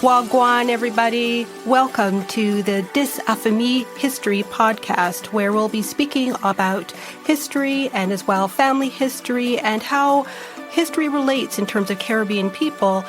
Wagwan, everybody. Welcome to the Dis-a-Famille History podcast, where we'll be speaking about history and as well family history and how history relates in terms of Caribbean people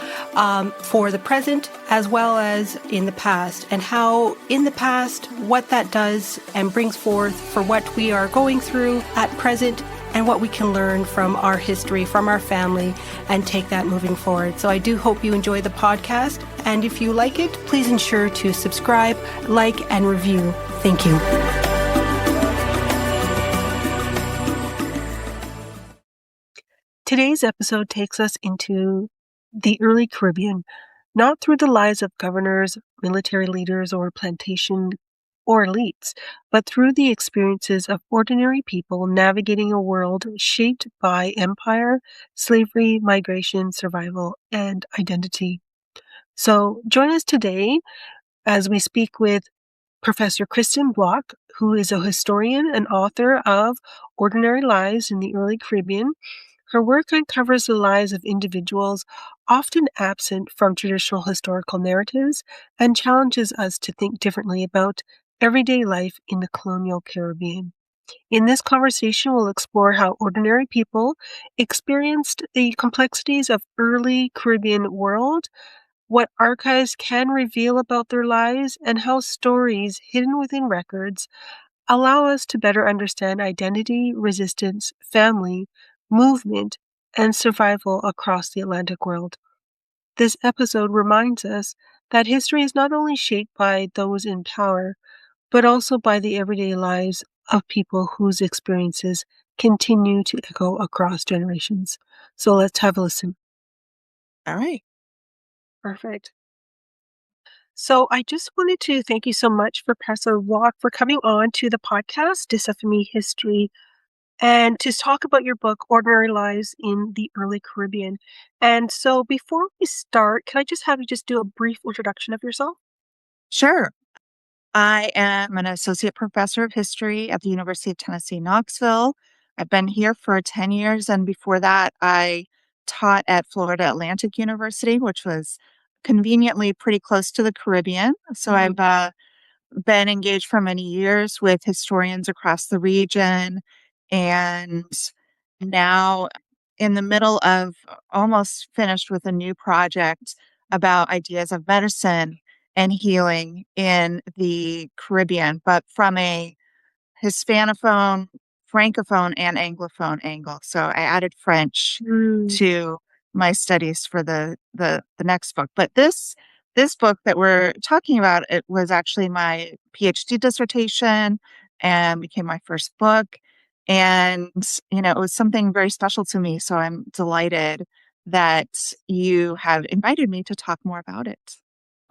for the present as well as in the past, and how in the past, what that does and brings forth for what we are going through at present and what we can learn from our history, from our family, and take that moving forward. So I do hope you enjoy the podcast. And if you like it, please ensure to subscribe, like, and review. Thank you. Today's episode takes us into the early Caribbean, not through the lives of governors, military leaders, or plantation or elites, but through the experiences of ordinary people navigating a world shaped by empire, slavery, migration, survival, and identity. So join us today as we speak with Professor Kristen Block, who is a historian and author of Ordinary Lives in the Early Caribbean. Her work uncovers the lives of individuals often absent from traditional historical narratives and challenges us to think differently about everyday life in the colonial Caribbean. In this conversation, we'll explore how ordinary people experienced the complexities of early Caribbean world, what archives can reveal about their lives, and how stories hidden within records allow us to better understand identity, resistance, family, movement, and survival across the Atlantic world. This episode reminds us that history is not only shaped by those in power, but also by the everyday lives of people whose experiences continue to echo across generations. So let's have a listen. All right. Perfect. So I just wanted to thank you so much for Professor Block for coming on to the podcast, Dis-a-Famille History, and to talk about your book, Ordinary Lives in the Early Caribbean. And so before we start, can I just have you just do a brief introduction of yourself? Sure. I am an associate professor of history at the University of Tennessee, Knoxville. I've been here for 10 years, and before that, I taught at Florida Atlantic University, which was conveniently pretty close to the Caribbean. So I've been engaged for many years with historians across the region, and now in the middle of almost finished with a new project about ideas of medicine and healing in the Caribbean, but from a Hispanophone, Francophone, and Anglophone angle. So I added French to my studies for the next book. But this book that we're talking about, it was actually my PhD dissertation and became my first book. And, it was something very special to me. So I'm delighted that you have invited me to talk more about it.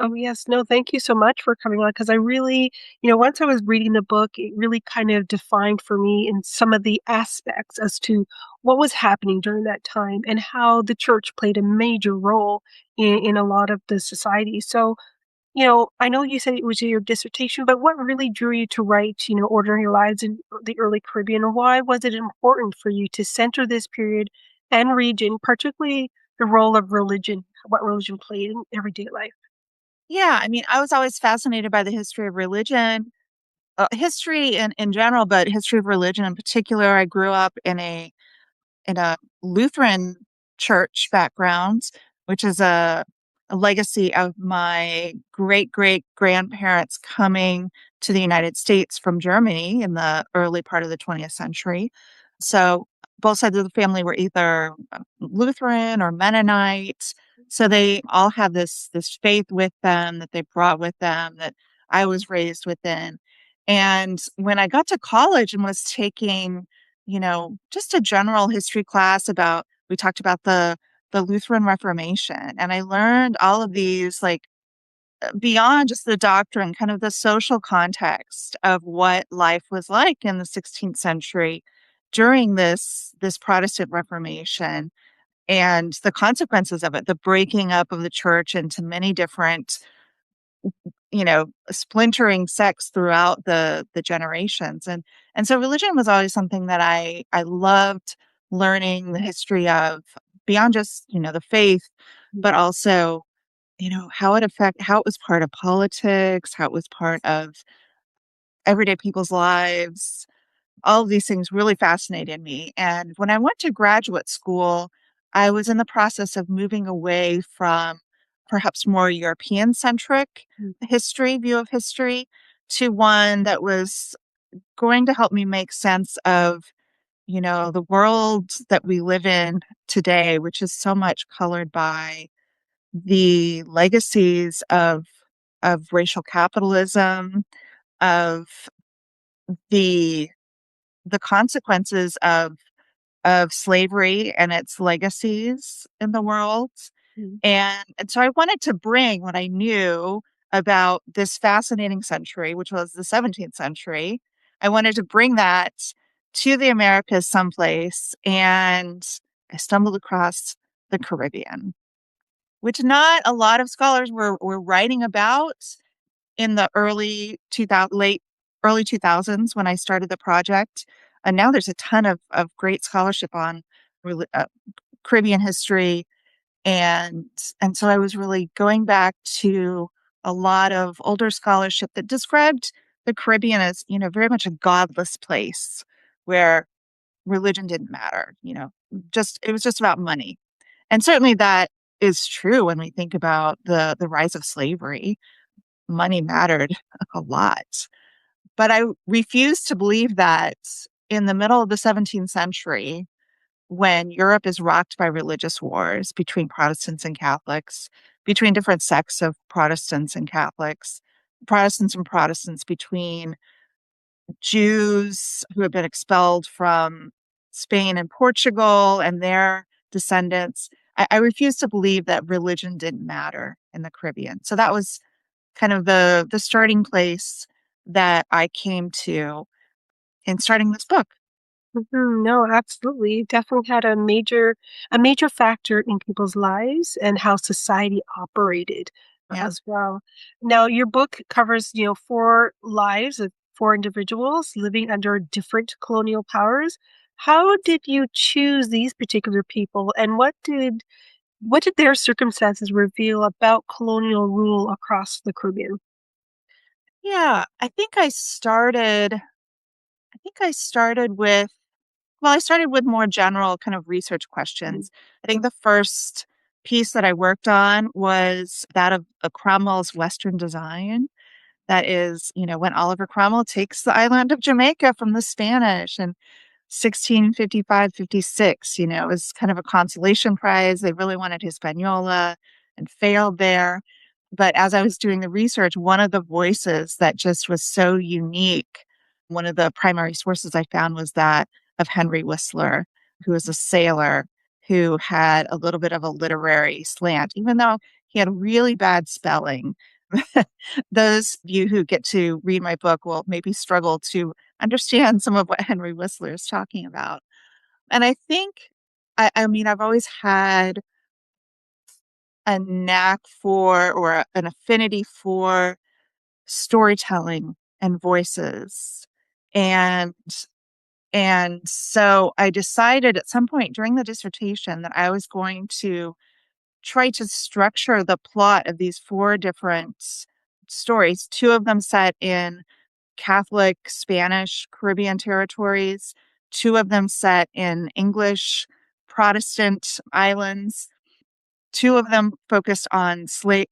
Oh, yes. No, thank you so much for coming on, because I really, once I was reading the book, it really kind of defined for me in some of the aspects as to what was happening during that time and how the church played a major role in a lot of the society. So, I know you said it was your dissertation, but what really drew you to write, Ordinary Lives in the Early Caribbean? And why was it important for you to center this period and region, particularly the role of religion, what religion played in everyday life? Yeah, I mean, I was always fascinated by the history of religion, history in general, but history of religion in particular. I grew up in a Lutheran church background, which is a legacy of my great great grandparents coming to the United States from Germany in the early part of the 20th century. So both sides of the family were either Lutheran or Mennonite. So they all have this faith with them that they brought with them that I was raised within. And when I got to college and was taking, just a general history class about, we talked about the Lutheran Reformation, and I learned all of these, like, beyond just the doctrine, kind of the social context of what life was like in the 16th century during this Protestant Reformation and the consequences of it, the breaking up of the church into many different, splintering sects throughout the generations. And so religion was always something that I loved learning the history of, beyond just, the faith, but also how it was part of politics, how it was part of everyday people's lives. All of these things really fascinated me. And when I went to graduate school, I was in the process of moving away from perhaps more European centric view of history, to one that was going to help me make sense of, the world that we live in today, which is so much colored by the legacies of racial capitalism, of the the consequences of slavery and its legacies in the world. Mm. And so I wanted to bring what I knew about this fascinating century, which was the 17th century. I wanted to bring that to the Americas someplace, and I stumbled across the Caribbean, which not a lot of scholars were writing about in the early 2000s when I started the project. And now there's a ton of great scholarship on reli- uh, Caribbean history. And, and so I was really going back to a lot of older scholarship that described the Caribbean as, very much a godless place where religion didn't matter, it was just about money. And certainly that is true when we think about the rise of slavery. Money mattered a lot. But I refuse to believe that in the middle of the 17th century, when Europe is rocked by religious wars between Protestants and Catholics, between different sects of Protestants and Catholics, Protestants, between Jews who have been expelled from Spain and Portugal and their descendants. I refuse to believe that religion didn't matter in the Caribbean. So that was kind of the starting place that I came to in starting this book. No, absolutely. It definitely had a major factor in people's lives and how society operated Yeah. as well. Now, your book covers, four lives of four individuals living under different colonial powers. How did you choose these particular people, and what did their circumstances reveal about colonial rule across the Caribbean? Yeah, I think I started with well, I started with more general kind of research Mm. questions. I think the first piece that I worked on was that of Cromwell's Western design. That is, when Oliver Cromwell takes the island of Jamaica from the Spanish in 1655, 56, it was kind of a consolation prize. They really wanted Hispaniola and failed there. But as I was doing the research, one of the voices that just was so unique, one of the primary sources I found was that of Henry Whistler, who was a sailor who had a little bit of a literary slant, even though he had really bad spelling. Those of you who get to read my book will maybe struggle to understand some of what Henry Whistler is talking about. And I think, I mean, I've always had a knack for or an affinity for storytelling and voices. And and so I decided at some point during the dissertation that I was going to try to structure the plot of these four different stories, two of them set in Catholic Spanish Caribbean territories, two of them set in English Protestant islands, two of them focused on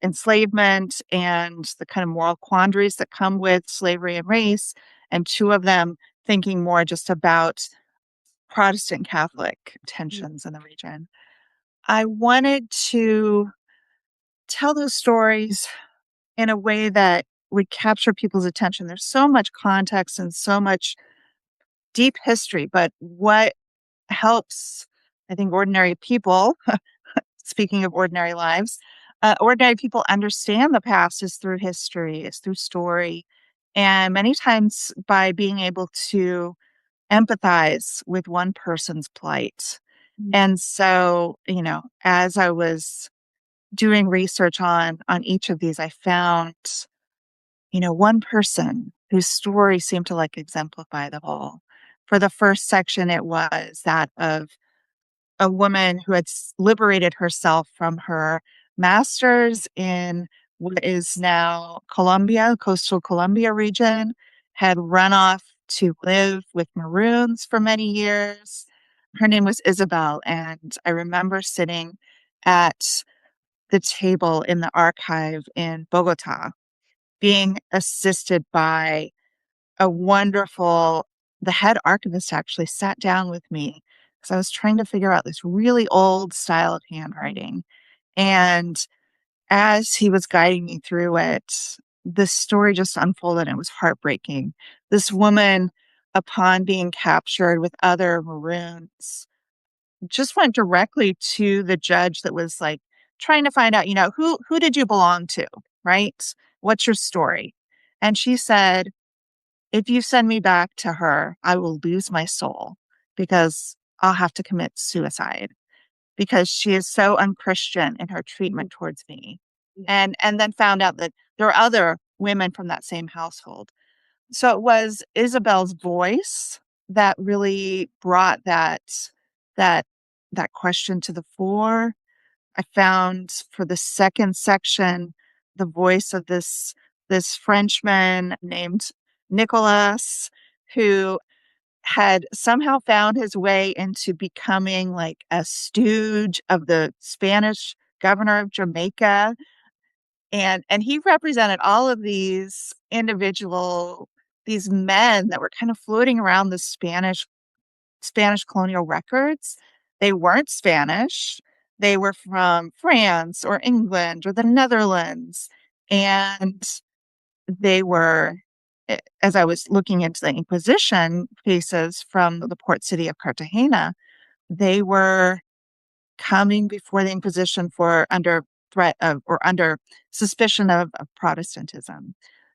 enslavement and the kind of moral quandaries that come with slavery and race, and two of them thinking more just about Protestant Catholic tensions in the region. I wanted to tell those stories in a way that would capture people's attention. There's so much context and so much deep history, but what helps, I think, ordinary people, speaking of ordinary lives, ordinary people understand the past is through history, is through story, and many times by being able to empathize with one person's plight. Mm. And so, as I was doing research on each of these, I found, one person whose story seemed to like exemplify the whole. For the first section, it was that of a woman who had liberated herself from her master's in what is now Colombia, coastal Colombia region, had run off to live with maroons for many years. Her name was Isabel, and I remember sitting at the table in the archive in Bogota, being assisted by a wonderful, the head archivist actually sat down with me because I was trying to figure out this really old style of handwriting. And as he was guiding me through it, the story just unfolded and it was heartbreaking. This woman, upon being captured with other maroons, just went directly to the judge that was like trying to find out, who did you belong to, right? What's your story? And she said, if you send me back to her, I will lose my soul because I'll have to commit suicide because she is so unchristian in her treatment towards me. And then found out that there are other women from that same household. So it was Isabel's voice that really brought that that question to the fore. I found for the second section the voice of this Frenchman named Nicholas, who had somehow found his way into becoming like a stooge of the Spanish governor of Jamaica. And he represented all of these men that were kind of floating around the Spanish colonial records. They weren't Spanish. They were from France or England or the Netherlands. And they were, as I was looking into the Inquisition cases from the port city of Cartagena, they were coming before the Inquisition for under threat of or under suspicion of Protestantism.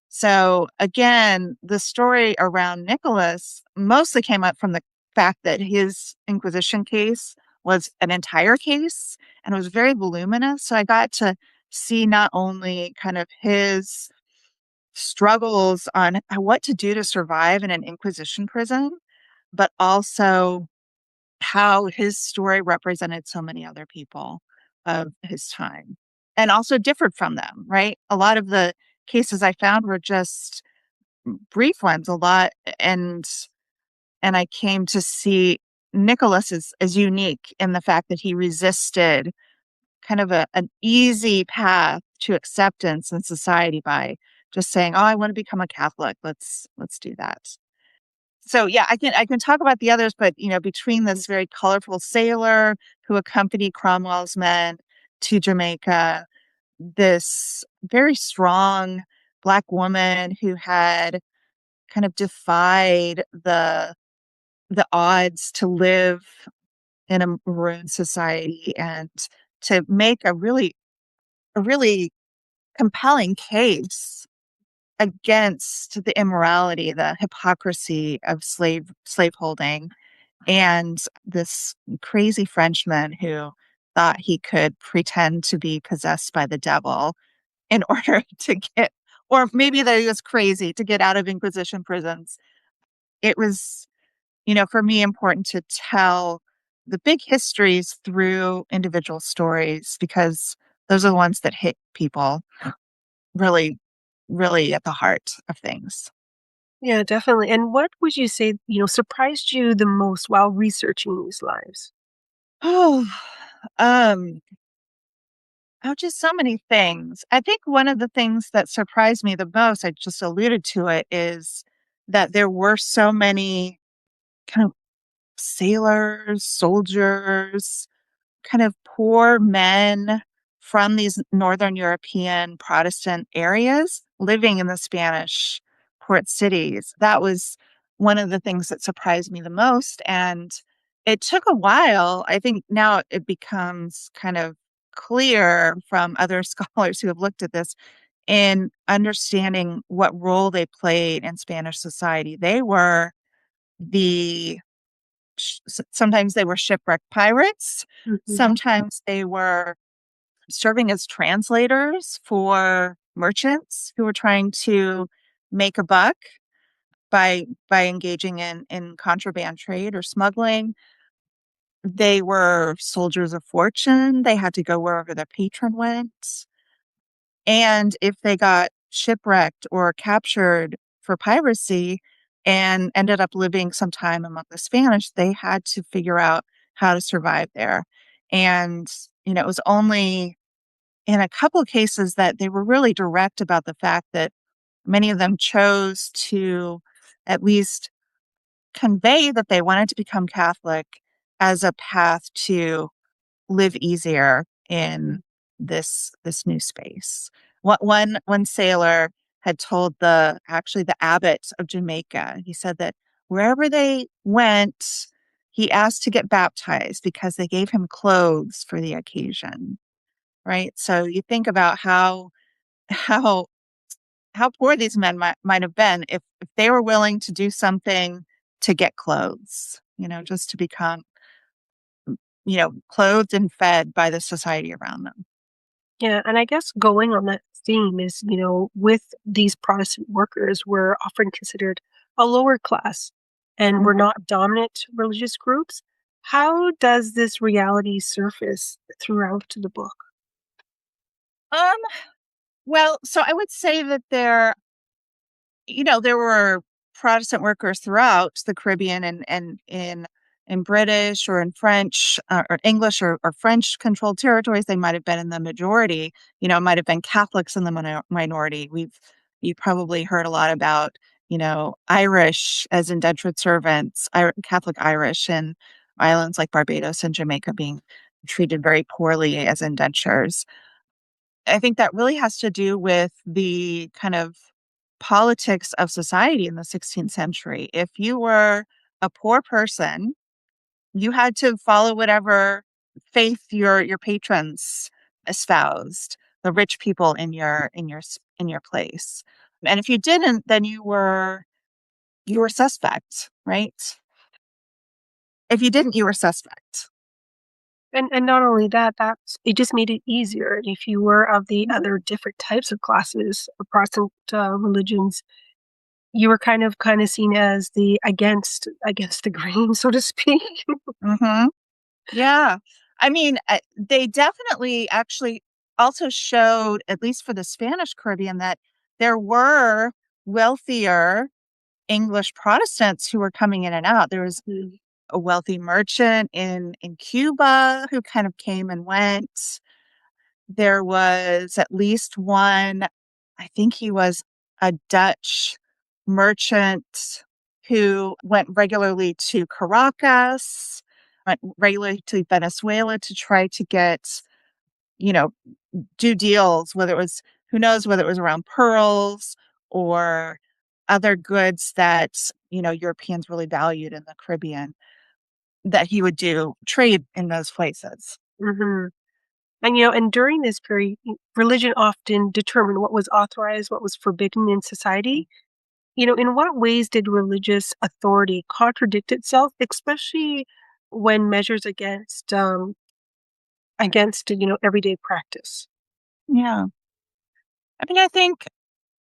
So again, the story around Nicholas mostly came up from the fact that his Inquisition case was an entire case and it was very voluminous. So I got to see not only kind of his struggles on what to do to survive in an Inquisition prison, but also how his story represented so many other people of his time and also differed from them, right? A lot of the cases I found were just brief ones, a lot. And I came to see Nicholas as unique in the fact that he resisted kind of an easy path to acceptance in society by just saying, "Oh, I want to become a Catholic. Let's do that." So yeah, I can talk about the others, but between this very colorful sailor who accompanied Cromwell's men to Jamaica, this very strong Black woman who had kind of defied the odds to live in a maroon society and to make a really compelling case against the immorality, the hypocrisy of slaveholding, and this crazy Frenchman who thought he could pretend to be possessed by the devil in order to get, or maybe that he was crazy to get out of Inquisition prisons. It was, for me, important to tell the big histories through individual stories because those are the ones that hit people really, really at the heart of things. Yeah, definitely. And what would you say, surprised you the most while researching these lives? Oh, um, just so many things. I think one of the things that surprised me the most, I just alluded to it, is that there were so many kind of sailors, soldiers, kind of poor men from these Northern European Protestant areas living in the Spanish port cities. That was one of the things that surprised me the most. And it took a while. I think now it becomes kind of clear from other scholars who have looked at this in understanding what role they played in Spanish society. They were the sometimes they were shipwrecked pirates. Mhm. Sometimes they were serving as translators for merchants who were trying to make a buck by engaging in contraband trade or smuggling. They were soldiers of fortune. They had to go wherever their patron went. And if they got shipwrecked or captured for piracy and ended up living some time among the Spanish, they had to figure out how to survive there. And, it was only in a couple of cases that they were really direct about the fact that many of them chose to at least convey that they wanted to become Catholic as a path to live easier in this new space. One sailor had told the abbot of Jamaica, he said that wherever they went, he asked to get baptized because they gave him clothes for the occasion. Right. So you think about how how poor these men might have been if they were willing to do something to get clothes, just to become, clothed and fed by the society around them. Yeah, and I guess going on that theme is, with these Protestant workers were often considered a lower class and were Mhm. not dominant religious groups. How does this reality surface throughout the book? Um, well, so I would say that there were Protestant workers throughout the Caribbean and in British or in French or English or French controlled territories, they might have been in the majority. It might have been Catholics in the minority. You probably heard a lot about, Irish as indentured servants, Catholic Irish in islands like Barbados and Jamaica being treated very poorly as indentures. I think that really has to do with the kind of politics of society in the 16th century. If you were a poor person, you had to follow whatever faith your patrons espoused, the rich people in your place. And if you didn't, then you were suspect, right? If you didn't, you were suspect. And not only that, it just made it easier. If you were of the Mhm. other different types of classes of Protestant religions, you were kind of seen as the against the grain, so to speak. Mhm. Yeah. I mean, they definitely actually also showed, at least for the Spanish Caribbean, that there were wealthier English Protestants who were coming in and out. There was Mm. a wealthy merchant in Cuba who kind of came and went. There was at least one, I think he was a Dutch merchant who went regularly to Caracas, went regularly to Venezuela to try to get, you know, do deals, whether it was, who knows, whether it was around pearls or other goods that, Europeans really valued in the Caribbean, that he would do trade in those places. Mhm. And, and during this period, religion often determined what was authorized, what was forbidden in society. In what ways did religious authority contradict itself, especially when measures against, everyday practice? Yeah. I mean, I think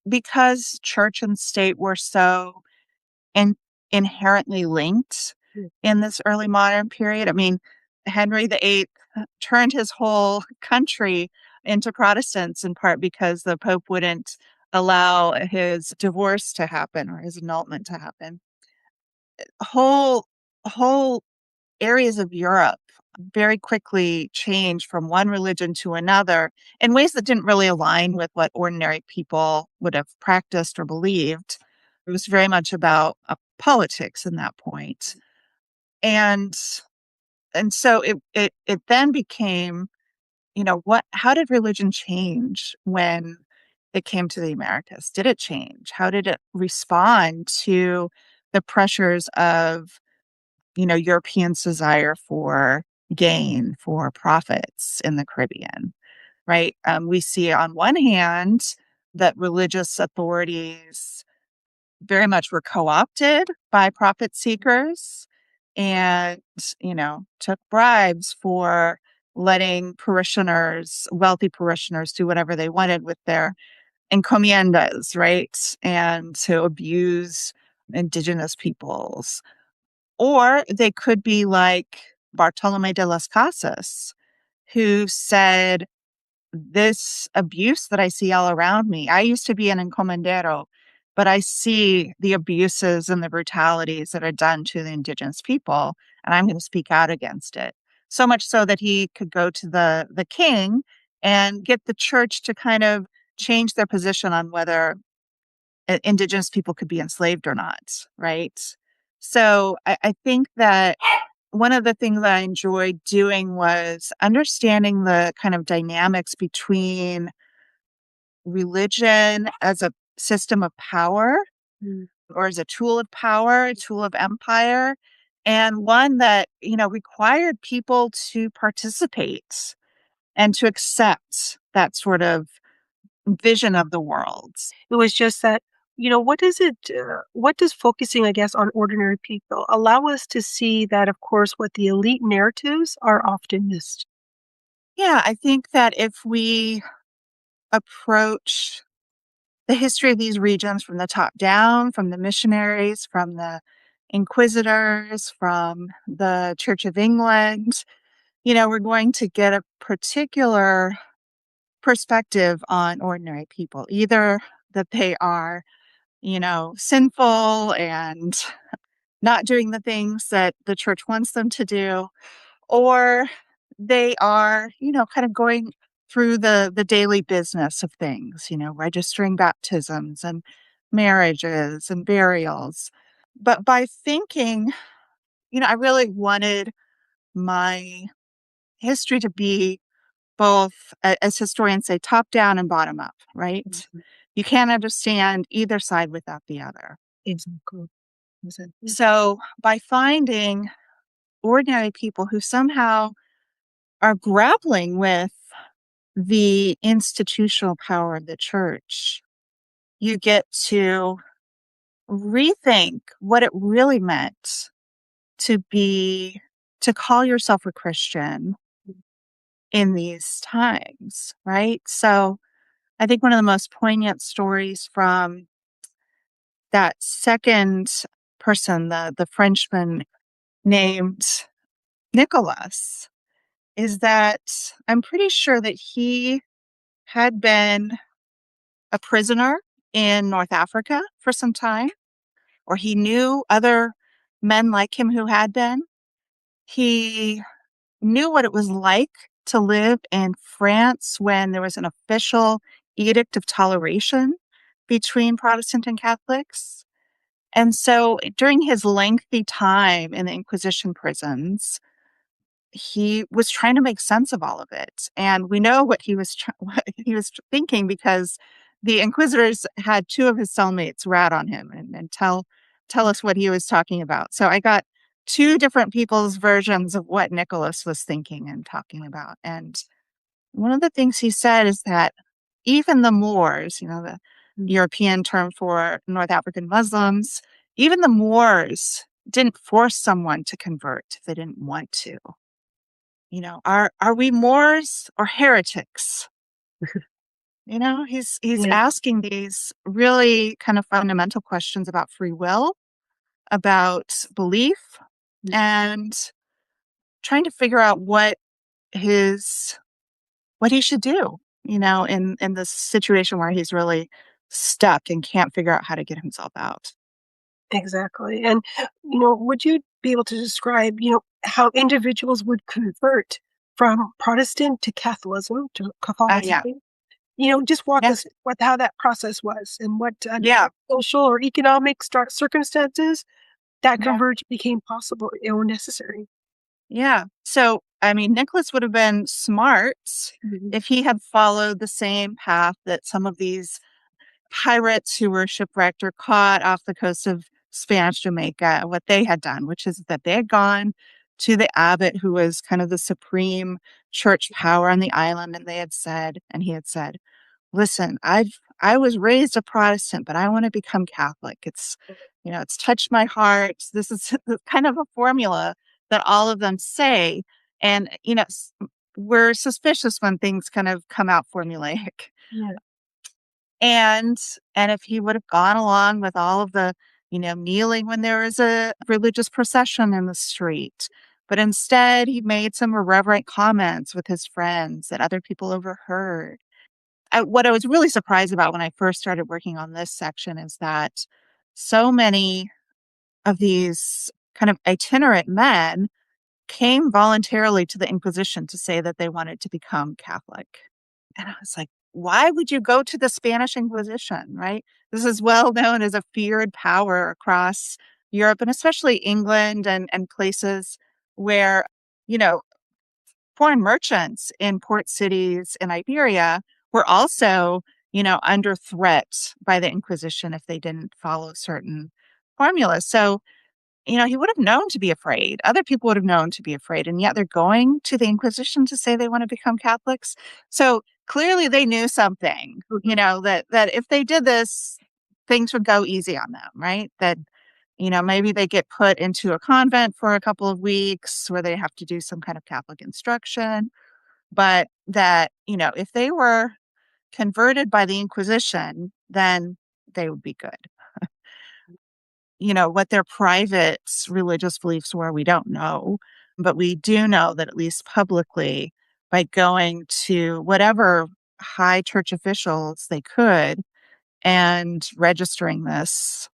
because church and state were so in inherently linked Mm. in this early modern period. I mean, Henry VIII turned his whole country into Protestants in part because the Pope wouldn't allow his divorce to happen or his annulment to happen. Whole areas of Europe very quickly changed from one religion to another in ways that didn't really align with what ordinary people would have practiced or believed. It was very much about politics in that point. And and so it then became, what how did religion change when it came to the Americas? Did it change? How did it respond to the pressures of, Europeans' desire for gain, for profits in the Caribbean, right? We see on one hand that religious authorities very much were co-opted by profit seekers and, took bribes for letting wealthy parishioners do whatever they wanted with their encomiendas, right? And to abuse indigenous peoples. Or they could be like Bartolome de las Casas, who said, this abuse that I see all around me. I used to be an encomendero, but I see the abuses and the brutalities that are done to the indigenous people, and I'm going to speak out against it. So much so that he could go to the king and get the church to kind of change their position on whether indigenous people could be enslaved or not, right? So I think that one of the things that I enjoyed doing was understanding the kind of dynamics between religion as a system of power Mm. or as a tool of power, a tool of empire, and one that, required people to participate and to accept that sort of vision of the world. It was just that, what does focusing, I guess, on ordinary people allow us to see that, of course, what the elite narratives are often missed? Yeah, I think that if we approach the history of these regions from the top down, from the missionaries, from the inquisitors, from the Church of England, we're going to get a particular perspective on ordinary people, either that they are, sinful and not doing the things that the church wants them to do, or they are, kind of going through the daily business of things, registering baptisms and marriages and burials. But by thinking, I really wanted my history to be both, as historians say, top down and bottom up, right? Mhm. You can't understand either side without the other. Exactly. Exactly. So by finding ordinary people who somehow are grappling with the institutional power of the church, you get to rethink what it really meant to be, to call yourself a Christian in these times, right? So I think one of the most poignant stories from that second person, the Frenchman named Nicholas, is that I'm pretty sure that he had been a prisoner in North Africa for some time, or he knew other men like him who had been. He knew what it was like to live in France when there was an official edict of toleration between Protestant and Catholics. And so during his lengthy time in the Inquisition prisons, he was trying to make sense of all of it. And we know what he was what he was thinking because the inquisitors had two of his cellmates rat on him and tell us what he was talking about. So I got two different people's versions of what Nicholas was thinking and talking about. And one of the things he said is that even the Moors, the Mm. European term for North African Muslims, even the Moors didn't force someone to convert if they didn't want to. Are we Moors or heretics? He's Yeah. asking these really kind of fundamental questions about free will, about belief, Mm. and trying to figure out what he should do, in this situation where he's really stuck and can't figure out how to get himself out. Exactly. And, would you be able to describe, how individuals would convert from Protestant to Catholicism, to Yeah, Catholicism? Just walk yeah, us what how that process was and what yeah, social or economic circumstances that yeah, converge became possible or necessary. yeah. So, I mean, Nicholas would have been smart Mhm. if he had followed the same path that some of these pirates who were shipwrecked or caught off the coast of Spanish Jamaica, what they had done, which is that they had gone to the abbot who was kind of the supreme church power on the island, and he had said, listen, I was raised a Protestant, but I want to become Catholic. It's touched my heart. This is kind of a formula that all of them say. And, we're suspicious when things kind of come out formulaic. Yeah. And if he would have gone along with all of the, kneeling when there was a religious procession in the street, But instead, he made some irreverent comments with his friends that other people overheard. What I was really surprised about when I first started working on this section is that so many of these kind of itinerant men came voluntarily to the Inquisition to say that they wanted to become Catholic. And I was like, why would you go to the Spanish Inquisition, right? This is well known as a feared power across Europe and especially England and places where, you know, foreign merchants in port cities in Iberia were also, under threat by the Inquisition if they didn't follow certain formulas. So, he would have known to be afraid. Other people would have known to be afraid. And yet they're going to the Inquisition to say they want to become Catholics. So clearly they knew something, that if they did this, things would go easy on them, right? That, maybe they get put into a convent for a couple of weeks where they have to do some kind of Catholic instruction. But that, if they were converted by the Inquisition, then they would be good. What their private religious beliefs were, we don't know. But we do know that at least publicly, by going to whatever high church officials they could and registering this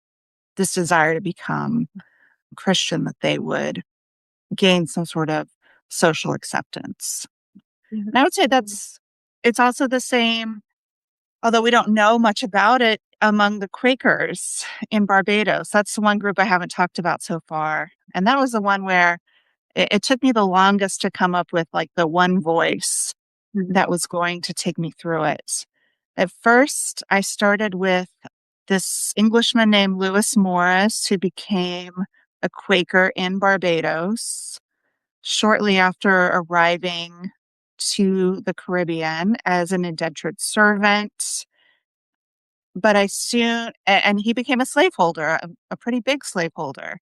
desire to become Christian, that they would gain some sort of social acceptance. Mhm. And I would say it's also the same, although we don't know much about it, among the Quakers in Barbados. That's the one group I haven't talked about so far. And that was the one where it took me the longest to come up with like the one voice Mhm. that was going to take me through it. At first, I started with this Englishman named Lewis Morris, who became a Quaker in Barbados shortly after arriving to the Caribbean as an indentured servant. But and he became a slaveholder, a pretty big slaveholder.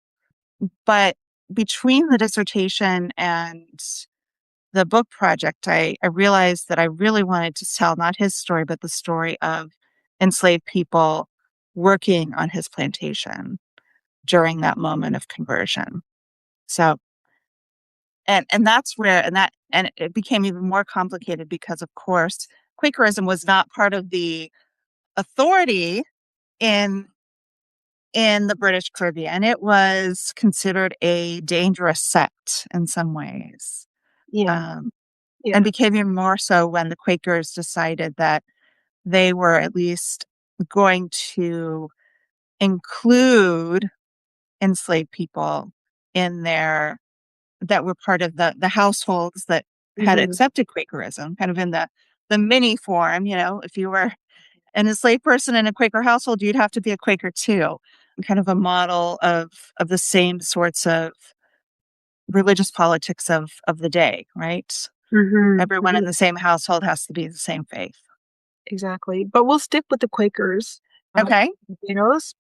But between the dissertation and the book project, I realized that I really wanted to tell not his story, but the story of enslaved people working on his plantation during that moment of conversion. So, and that's where, and it became even more complicated because, of course, Quakerism was not part of the authority in the British Caribbean. It was considered a dangerous sect in some ways, Yeah, um, yeah. and became even more so when the Quakers decided that they were at least going to include enslaved people in their that were part of the households that had Mhm. accepted Quakerism, kind of in the mini form. If you were an enslaved person in a Quaker household, you'd have to be a Quaker too. Kind of a model of the same sorts of religious politics of the day, right? Mhm. Everyone in Mhm. the same household has to be the same faith. Exactly. But we'll stick with the Quakers, Okay.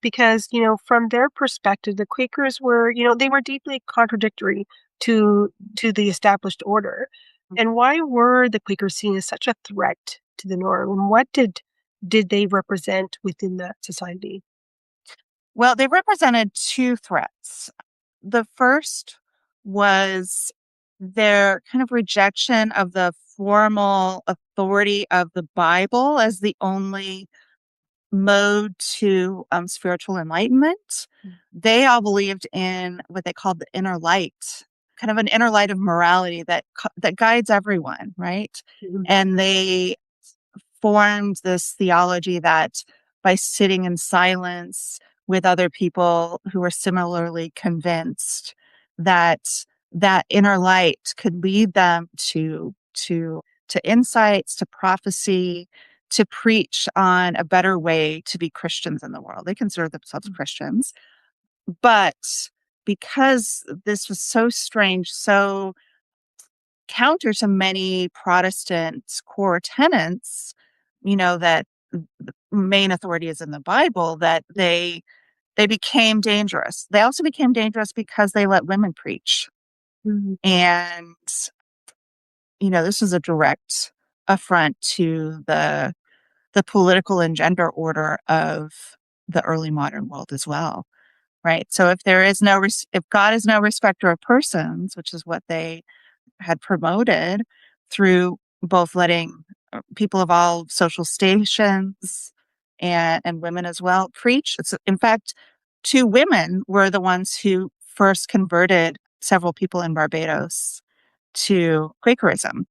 because, from their perspective, the Quakers were, they were deeply contradictory to the established order. And why were the Quakers seen as such a threat to the norm? And what did they represent within that society? Well, they represented two threats. The first was their kind of rejection of the formal authority of the Bible as the only mode to spiritual enlightenment. They all believed in what they called the inner light, kind of an inner light of morality that guides everyone, right? Mhm. And they formed this theology that by sitting in silence with other people who were similarly convinced that that inner light could lead them to insights, to prophecy, to preach on a better way to be Christians in the world. They consider themselves Christians, but because this was so strange, so counter to many Protestant core tenets, that the main authority is in the Bible, that they became dangerous. They also became dangerous because they let women preach. Mhm. And, this was a direct affront to the political and gender order of the early modern world as well. right? So if God is no respecter of persons, which is what they had promoted through both letting people of all social stations and women as well preach. In fact, two women were the ones who first converted several people in Barbados to Quakerism.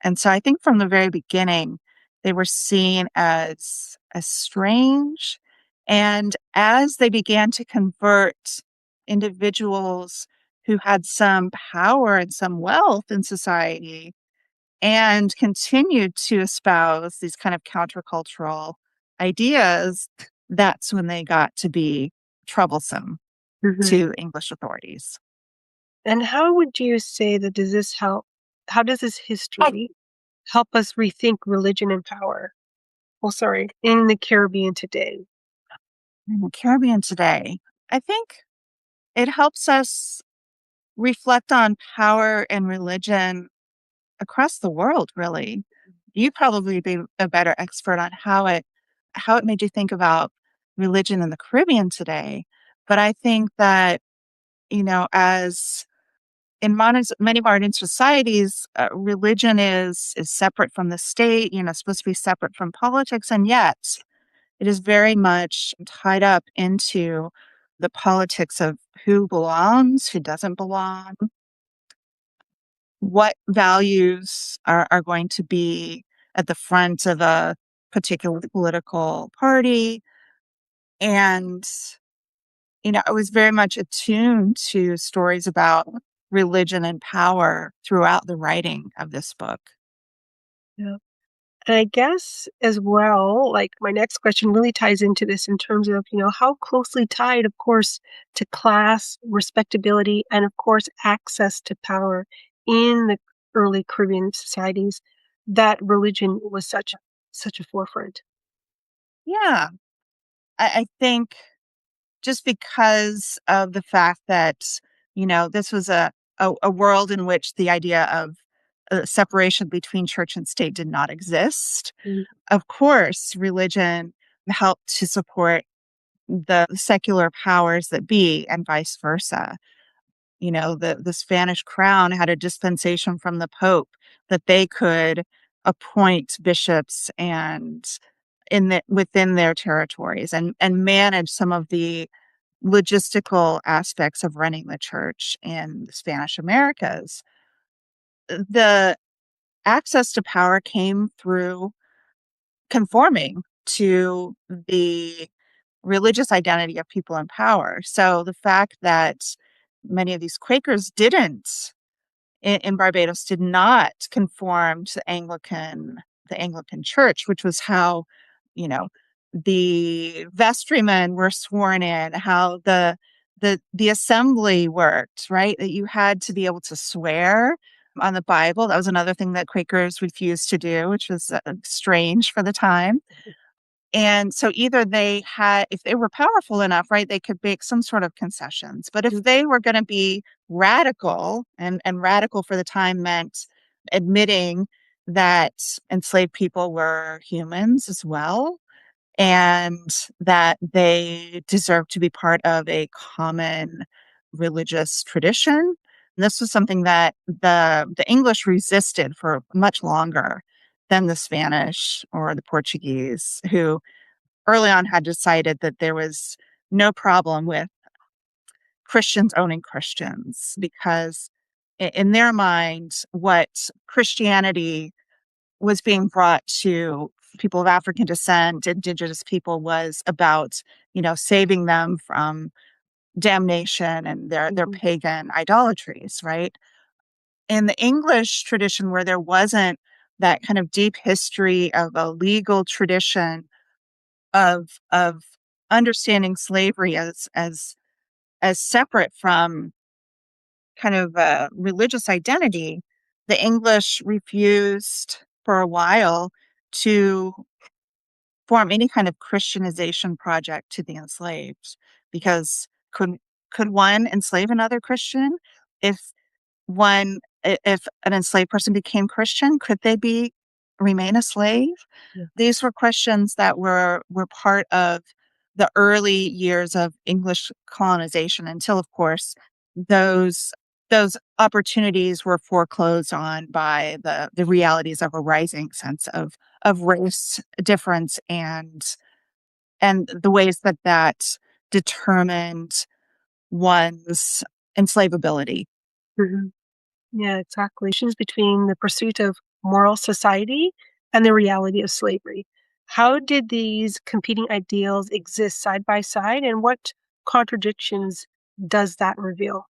And so I think from the very beginning, they were seen as strange. And as they began to convert individuals who had some power and some wealth in society and continued to espouse these kind of countercultural ideas, that's when they got to be troublesome Mhm. to English authorities. And how would you say that does this help? How does this history help us rethink religion and power? Well, sorry, in the Caribbean today. In the Caribbean today, I think it helps us reflect on power and religion across the world, really. You'd probably be a better expert on how it made you think about religion in the Caribbean today. But I think that, as in many modern societies, religion is separate from the state, supposed to be separate from politics, and yet it is very much tied up into the politics of who belongs, who doesn't belong, what values are going to be at the front of a particular political party. And, I was very much attuned to stories about religion and power throughout the writing of this book. Yeah. And I guess as well, like my next question really ties into this in terms of, how closely tied, of course, to class, respectability, and of course, access to power in the early Caribbean societies that religion was such a forefront. Yeah, I think just because of the fact that, this was a world in which the idea of separation between church and state did not exist. Mm, Of course, religion helped to support the secular powers that be and vice versa. The Spanish crown had a dispensation from the Pope that they could appoint bishops and within their territories and manage some of the logistical aspects of running the church in the Spanish Americas. The access to power came through conforming to the religious identity of people in power. So the fact that many of these Quakers in Barbados did not conform to the Anglican Church, which was how, you know, the vestrymen were sworn in, how the assembly worked, right? That you had to be able to swear on the Bible. That was another thing that Quakers refused to do, which was strange for the time. And so either if they were powerful enough, right, they could make some sort of concessions. But if mm, they were going to be radical, and radical for the time meant admitting that enslaved people were humans as well, and that they deserved to be part of a common religious tradition. And this was something that the English resisted for much longer than the Spanish or the Portuguese, who early on had decided that there was no problem with Christians owning Christians because in their mind, what Christianity was being brought to people of African descent, indigenous people, was about, saving them from damnation and their mhm, pagan idolatries, right? In the English tradition, where there wasn't that kind of deep history of a legal tradition of understanding slavery as separate from kind of a religious identity, the English refused for a while to form any kind of Christianization project to the enslaved because could one enslave another Christian? If if an enslaved person became Christian, could they remain a slave? yeah, These were questions that were part of the early years of English colonization until, of course, those those opportunities were foreclosed on by the realities of a rising sense of race difference and the ways that that determined one's enslavability. Mhm. Yeah, exactly. Between the pursuit of moral society and the reality of slavery. How did these competing ideals exist side by side, and what contradictions does that reveal?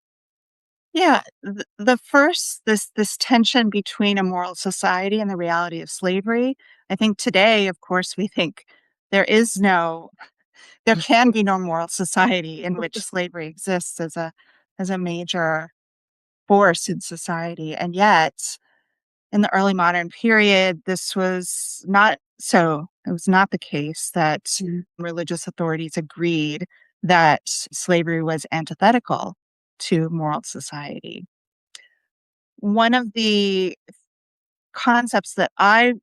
Yeah, the first this tension between a moral society and the reality of slavery. I think today, of course, we think there is no, there can be no moral society in which slavery exists as a major force in society, and yet in the early modern period, this was not so. It was not the case that Mhm. religious authorities agreed that slavery was antithetical to moral society. One of the concepts that I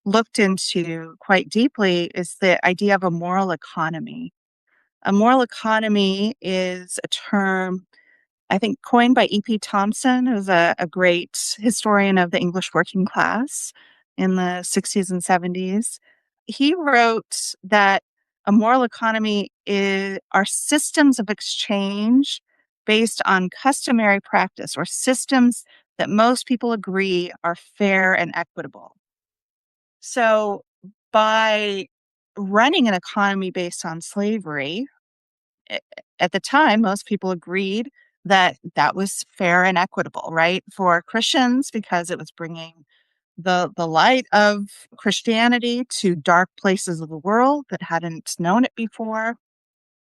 looked into quite deeply is the idea of a moral economy. A moral economy is a term, I think, coined by E.P. Thompson, who's a great historian of the English working class in the 60s and 70s. He wrote that a moral economy are systems of exchange based on customary practice or systems that most people agree are fair and equitable. So, by running an economy based on slavery, a- at the time, most people agreed that that was fair and equitable, right? For Christians, because it was bringing the light of Christianity to dark places of the world that hadn't known it before.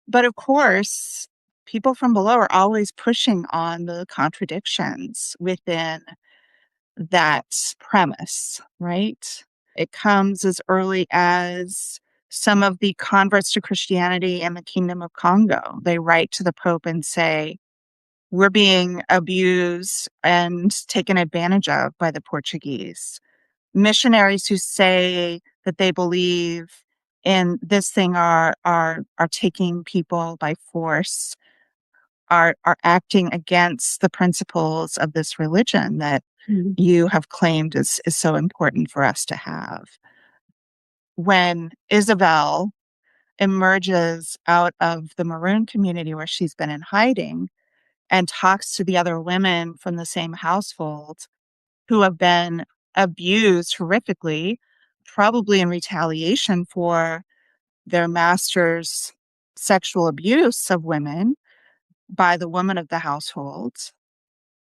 But of course, people from below are always pushing on the contradictions within that premise, right? It comes as early as some of the converts to Christianity in the Kingdom of Congo. They write to the Pope and say, we're being abused and taken advantage of by the Portuguese. Missionaries who say that they believe in this thing are taking people by force, are acting against the principles of this religion that Mhm. you have claimed is so important for us to have. When Isabel emerges out of the maroon community where she's been in hiding and talks to the other women from the same household who have been abused horrifically, probably in retaliation for their master's sexual abuse of women by the woman of the household,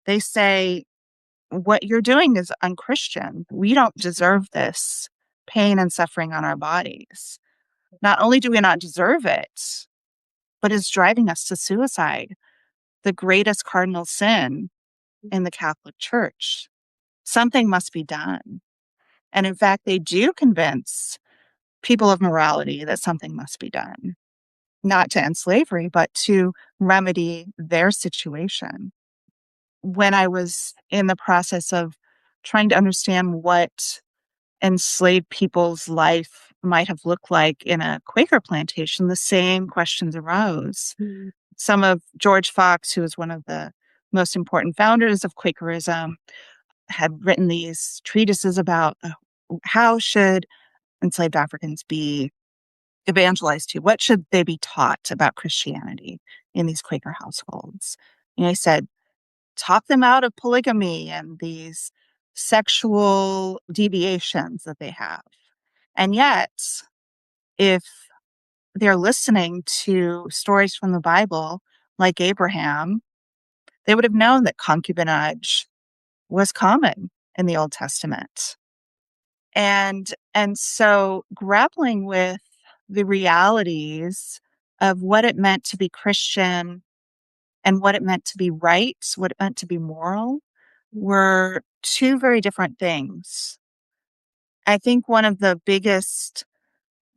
they say, what you're doing is unchristian. We don't deserve this pain and suffering on our bodies. Not only do we not deserve it, but it's driving us to suicide, the greatest cardinal sin in the Catholic Church. Something must be done. And in fact, they do convince people of morality that something must be done, not to end slavery, but to remedy their situation. When I was in the process of trying to understand what enslaved people's life might have looked like in a Quaker plantation, the same questions arose. Mhm. Some of George Fox, who was one of the most important founders of Quakerism, had written these treatises about how should enslaved Africans be evangelized to? What should they be taught about Christianity in these Quaker households? And I said, talk them out of polygamy and these sexual deviations that they have. And yet, if they're listening to stories from the Bible, like Abraham, they would have known that concubinage was common in the Old Testament. And so grappling with the realities of what it meant to be Christian and what it meant to be right, what it meant to be moral, were two very different things. I think one of the biggest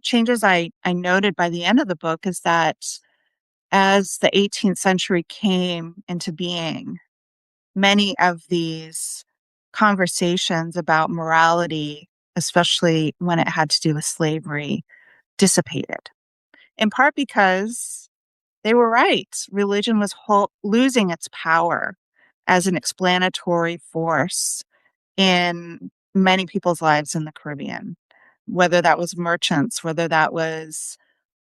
changes I noted by the end of the book is that as the 18th century came into being, many of these conversations about morality, especially when it had to do with slavery, dissipated. in part because they were right. Religion was losing its power as an explanatory force in many people's lives in the Caribbean, whether that was merchants, whether that was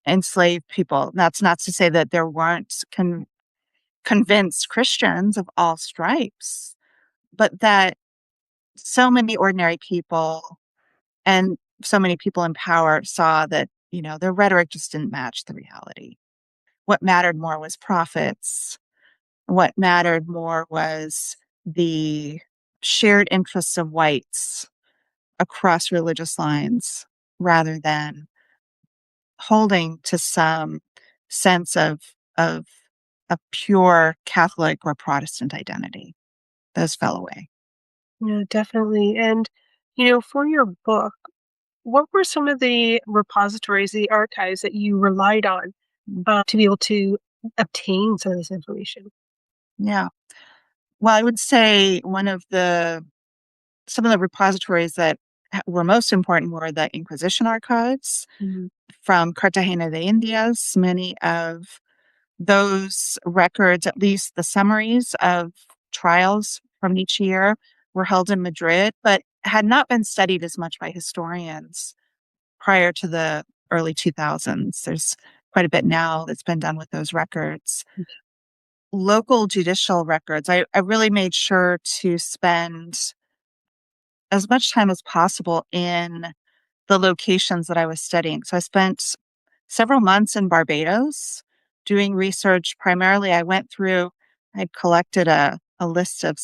enslaved people. That's not to say that there weren't convinced Christians of all stripes, but that so many ordinary people and so many people in power saw that, their rhetoric just didn't match the reality. What mattered more was profits. What mattered more was the shared interests of whites across religious lines rather than holding to some sense of a pure Catholic or Protestant identity. Those fell away. Yeah, definitely. And, for your book, what were some of the repositories, the archives that you relied on to be able to obtain some of this information? Yeah. Well, I would say some of the repositories that were most important were the Inquisition archives Mhm. from Cartagena de Indias. Many of those records, at least the summaries of trials from each year, were held in Madrid, but had not been studied as much by historians prior to the early 2000s. There's quite a bit now that's been done with those records. Local judicial records, I really made sure to spend as much time as possible in the locations that I was studying. So I spent several months in Barbados doing research. Primarily, I'd collected a list of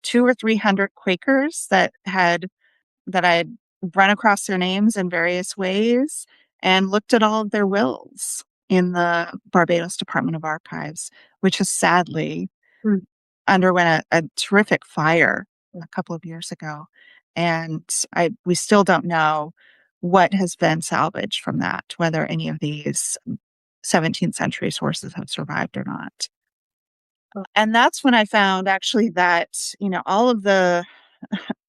two or 300 Quakers that I had run across their names in various ways and looked at all of their wills in the Barbados Department of Archives, which has sadly Mm. underwent a terrific fire a couple of years ago. And we still don't know what has been salvaged from that, whether any of these 17th century sources have survived or not. And that's when I found actually that, all of the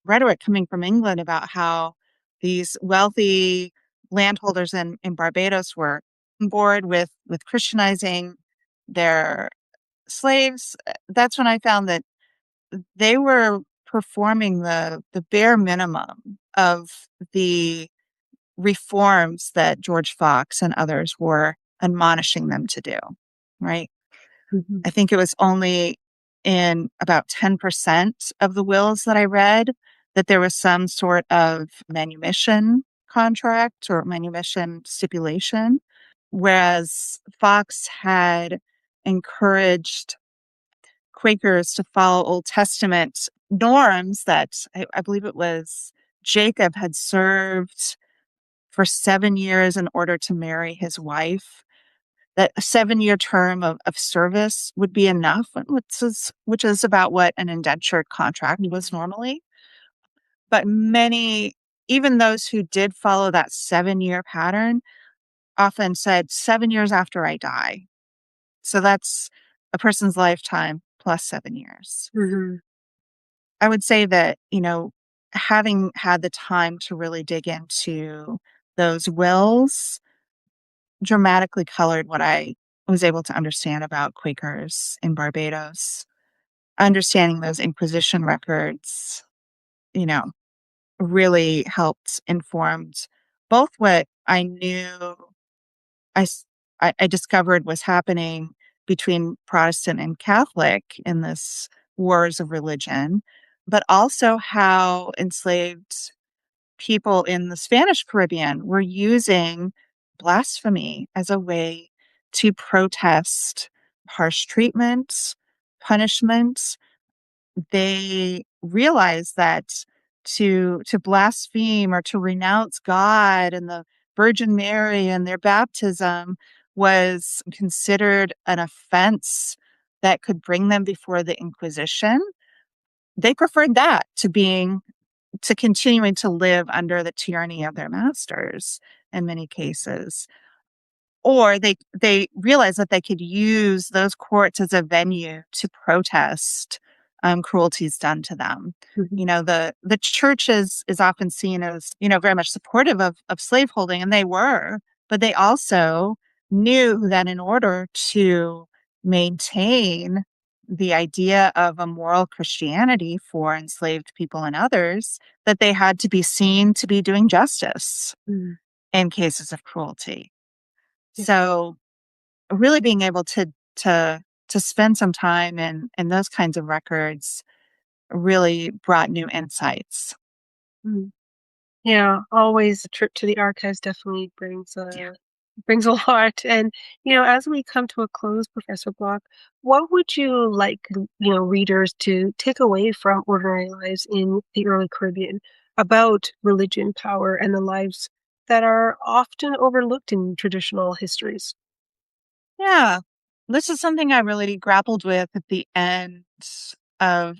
rhetoric coming from England about how these wealthy landholders in Barbados were on board with Christianizing their slaves. That's when I found that they were performing the bare minimum of the reforms that George Fox and others were admonishing them to do, right? Mhm. I think it was only in about 10% of the wills that I read that there was some sort of manumission contract or manumission stipulation, whereas Fox had encouraged Quakers to follow Old Testament norms that I believe it was Jacob had served for 7 years in order to marry his wife. That a 7-year term of service would be enough, which is about what an indentured contract was normally. But even those who did follow that 7-year pattern, often said 7 years after I die. So that's a person's lifetime plus 7 years. Mhm. I would say that, having had the time to really dig into those wills dramatically colored what I was able to understand about Quakers in Barbados. Understanding those Inquisition records, you know, really helped informed both what I knew I, s- I discovered was happening between Protestant and Catholic in this wars of religion, but also how enslaved people in the Spanish Caribbean were using blasphemy as a way to protest harsh treatment, punishment. They realized that to blaspheme or to renounce God and the Virgin Mary and their baptism was considered an offense that could bring them before the Inquisition. They preferred that to continuing to live under the tyranny of their masters in many cases. Or they realized that they could use those courts as a venue to protest cruelties done to them. Mhm. The church is often seen as, very much supportive of slaveholding, and they were, but they also knew that in order to maintain the idea of a moral Christianity for enslaved people and others, that they had to be seen to be doing justice Mm. in cases of cruelty. Yeah. So really being able to spend some time in those kinds of records really brought new insights. Mm. Yeah, always a trip to the archives definitely Yeah. brings a lot. And as we come to a close, Professor Block, what would you like readers to take away from ordinary lives in the early Caribbean about religion, power, and the lives that are often overlooked in traditional histories? Yeah. This is something I really grappled with at the end of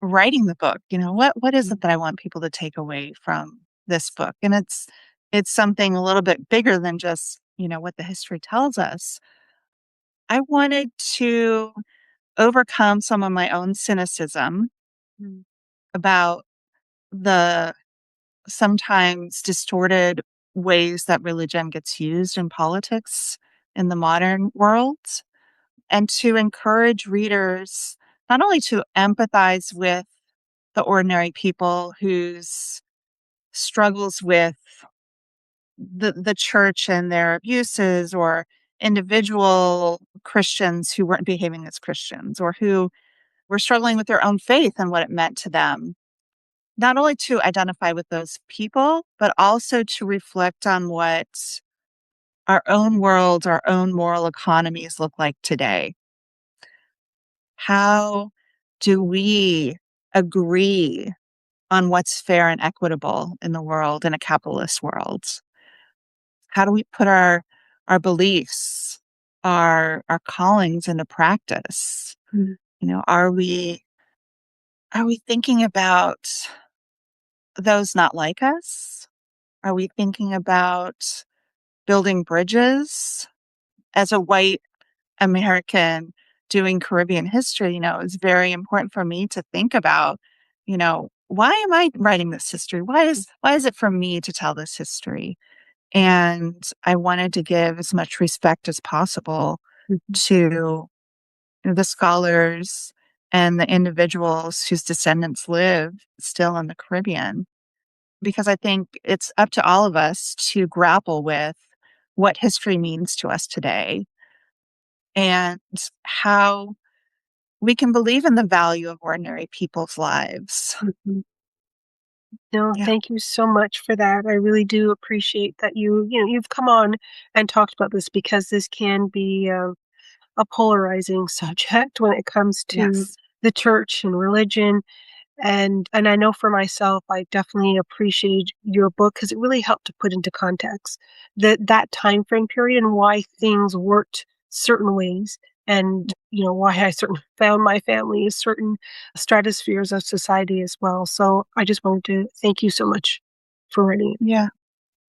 writing the book. What is it Mm. that I want people to take away from this book? And it's something a little bit bigger than just, what the history tells us. I wanted to overcome some of my own cynicism Mm. about the sometimes distorted ways that religion gets used in politics in the modern world, and to encourage readers not only to empathize with the ordinary people whose struggles with the church and their abuses, or individual Christians who weren't behaving as Christians, or who were struggling with their own faith and what it meant to them. Not only to identify with those people, but also to reflect on what our own world, our own moral economies look like today. How do we agree on what's fair and equitable in the world, in a capitalist world? How do we put our beliefs, our callings into practice? Mm. Are we thinking about those not like us? Are we thinking about building bridges? As a white American doing Caribbean history, it's very important for me to think about, why am I writing this history? Why is it for me to tell this history? And I wanted to give as much respect as possible Mhm. to the scholars and the individuals whose descendants live still in the Caribbean, because I think it's up to all of us to grapple with what history means to us today, and how we can believe in the value of ordinary people's lives. Mhm. No, Yeah. thank you so much for that. I really do appreciate that you've come on and talked about this, because this can be a polarizing subject when it comes to Yes. the church and religion. And I know for myself, I definitely appreciate your book, because it really helped to put into context that time frame period and why things worked certain ways, and why I certainly found my family in certain stratospheres of society as well. So I just wanted to thank you so much for writing it. Yeah.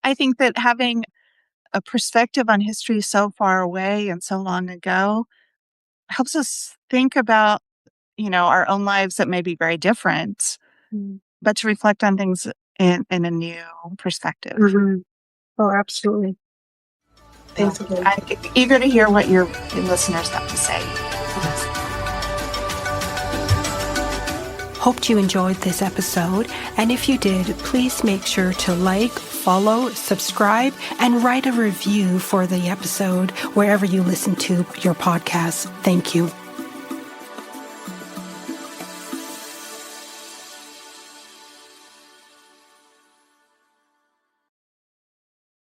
I think that having a perspective on history so far away and so long ago helps us think about, our own lives that may be very different, Mm. but to reflect on things in a new perspective. Mhm. Oh, absolutely. Yeah. Thanks again. I'm eager to hear what your listeners have to say. Hoped you enjoyed this episode, and if you did, please make sure to like, follow, subscribe, and write a review for the episode wherever you listen to your podcast. Thank you.